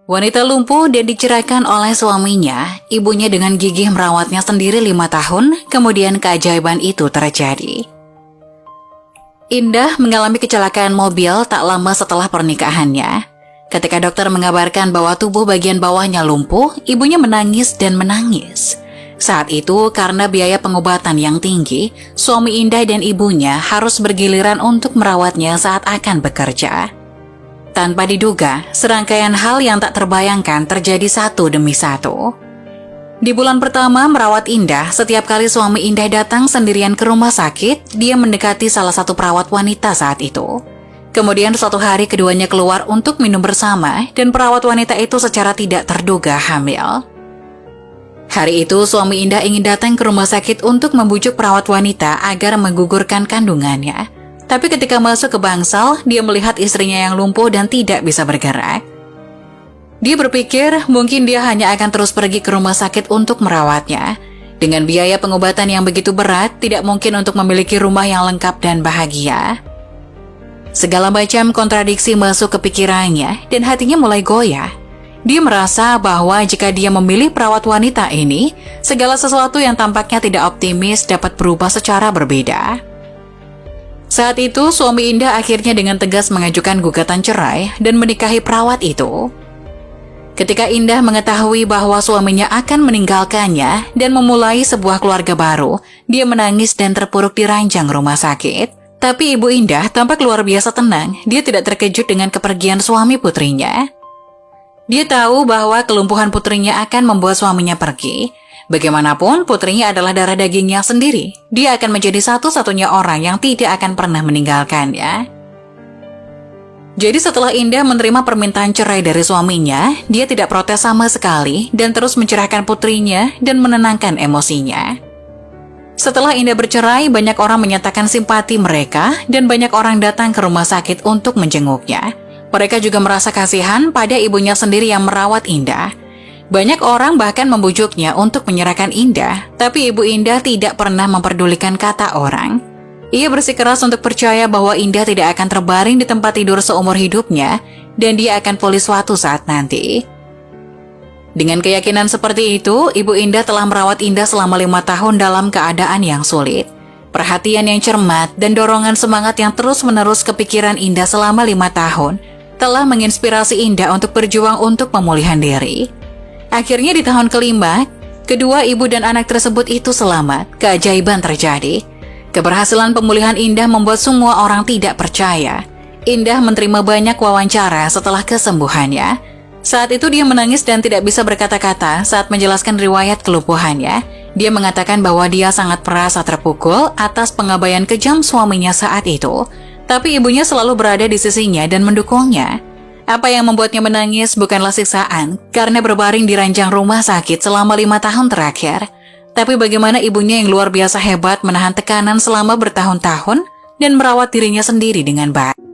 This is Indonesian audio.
Wanita lumpuh dan diceraikan oleh suaminya, ibunya dengan gigih merawatnya sendiri 5 tahun, kemudian keajaiban itu terjadi. Indah mengalami kecelakaan mobil tak lama setelah pernikahannya. Ketika dokter mengabarkan bahwa tubuh bagian bawahnya lumpuh, ibunya menangis dan menangis. Saat itu, karena biaya pengobatan yang tinggi, suami Indah dan ibunya harus bergiliran untuk merawatnya saat akan bekerja. Tanpa diduga, serangkaian hal yang tak terbayangkan terjadi satu demi satu. Di bulan pertama merawat Indah, setiap kali suami Indah datang sendirian ke rumah sakit, dia mendekati salah satu perawat wanita saat itu. Kemudian suatu hari keduanya keluar untuk minum bersama dan perawat wanita itu secara tidak terduga hamil. Hari itu suami Indah ingin datang ke rumah sakit untuk membujuk perawat wanita agar menggugurkan kandungannya. Tapi ketika masuk ke bangsal, dia melihat istrinya yang lumpuh dan tidak bisa bergerak. Dia berpikir mungkin dia hanya akan terus pergi ke rumah sakit untuk merawatnya. Dengan biaya pengobatan yang begitu berat, tidak mungkin untuk memiliki rumah yang lengkap dan bahagia. Segala macam kontradiksi masuk ke pikirannya dan hatinya mulai goyah. Dia merasa bahwa jika dia memilih perawat wanita ini, segala sesuatu yang tampaknya tidak optimis dapat berubah secara berbeda. Saat itu, suami Indah akhirnya dengan tegas mengajukan gugatan cerai dan menikahi perawat itu. Ketika Indah mengetahui bahwa suaminya akan meninggalkannya dan memulai sebuah keluarga baru, dia menangis dan terpuruk di ranjang rumah sakit. Tapi Ibu Indah tampak luar biasa tenang, dia tidak terkejut dengan kepergian suami putrinya. Dia tahu bahwa kelumpuhan putrinya akan membuat suaminya pergi. Bagaimanapun, putrinya adalah darah dagingnya sendiri. Dia akan menjadi satu-satunya orang yang tidak akan pernah meninggalkannya. Jadi setelah Indah menerima permintaan cerai dari suaminya, dia tidak protes sama sekali dan terus mencerahkan putrinya dan menenangkan emosinya. Setelah Indah bercerai, banyak orang menyatakan simpati mereka dan banyak orang datang ke rumah sakit untuk menjenguknya. Mereka juga merasa kasihan pada ibunya sendiri yang merawat Indah. Banyak orang bahkan membujuknya untuk menyerahkan Indah, tapi Ibu Indah tidak pernah memperdulikan kata orang. Ia bersikeras untuk percaya bahwa Indah tidak akan terbaring di tempat tidur seumur hidupnya dan dia akan pulih suatu saat nanti. Dengan keyakinan seperti itu, Ibu Indah telah merawat Indah selama 5 tahun dalam keadaan yang sulit. Perhatian yang cermat dan dorongan semangat yang terus-menerus ke pikiran Indah selama 5 tahun telah menginspirasi Indah untuk berjuang untuk pemulihan diri. Akhirnya di tahun kelima, kedua ibu dan anak tersebut itu selamat. Keajaiban terjadi. Keberhasilan pemulihan Indah membuat semua orang tidak percaya. Indah menerima banyak wawancara setelah kesembuhannya. Saat itu dia menangis dan tidak bisa berkata-kata saat menjelaskan riwayat kelumpuhannya. Dia mengatakan bahwa dia sangat merasa terpukul atas pengabaian kejam suaminya saat itu. Tapi ibunya selalu berada di sisinya dan mendukungnya. Apa yang membuatnya menangis bukanlah siksaan karena berbaring di ranjang rumah sakit selama 5 tahun terakhir. Tapi bagaimana ibunya yang luar biasa hebat menahan tekanan selama bertahun-tahun dan merawat dirinya sendiri dengan baik.